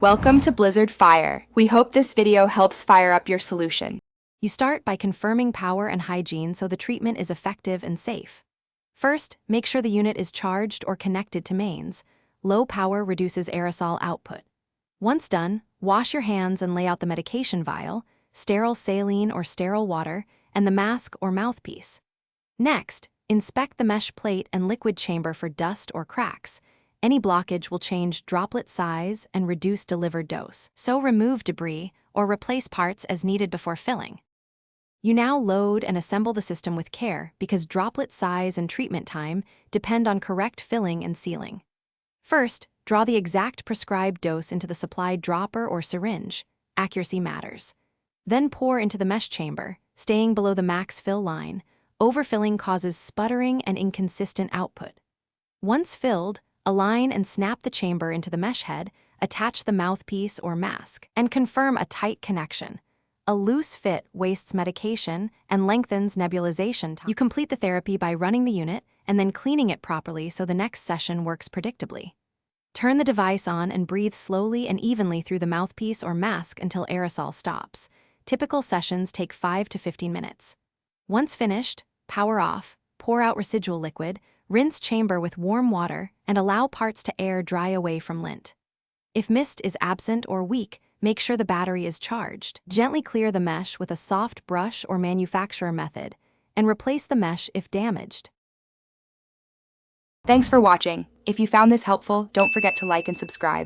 Welcome to Blizzard Fire. We hope this video helps fire up your solution. You start by confirming power and hygiene so the treatment is effective and safe. First, make sure the unit is charged or connected to mains. Low power reduces aerosol output. Once done, wash your hands and lay out the medication vial, sterile saline or sterile water, and the mask or mouthpiece. Next, inspect the mesh plate and liquid chamber for dust or cracks. Any blockage will change droplet size and reduce delivered dose, so remove debris or replace parts as needed before filling. You now load and assemble the system with care because droplet size and treatment time depend on correct filling and sealing. First, draw the exact prescribed dose into the supplied dropper or syringe. Accuracy matters. Then pour into the mesh chamber, staying below the max fill line. Overfilling causes sputtering and inconsistent output. Once filled, align and snap the chamber into the mesh head, attach the mouthpiece or mask, and confirm a tight connection. A loose fit wastes medication and lengthens nebulization time. You complete the therapy by running the unit and then cleaning it properly so the next session works predictably. Turn the device on and breathe slowly and evenly through the mouthpiece or mask until aerosol stops. Typical sessions take 5 to 15 minutes. Once finished, power off, pour out residual liquid, rinse chamber with warm water, and allow parts to air dry away from lint. If mist is absent or weak, make sure the battery is charged. Gently clear the mesh with a soft brush or manufacturer method, and replace the mesh if damaged. Thanks for watching. If you found this helpful, don't forget to like and subscribe.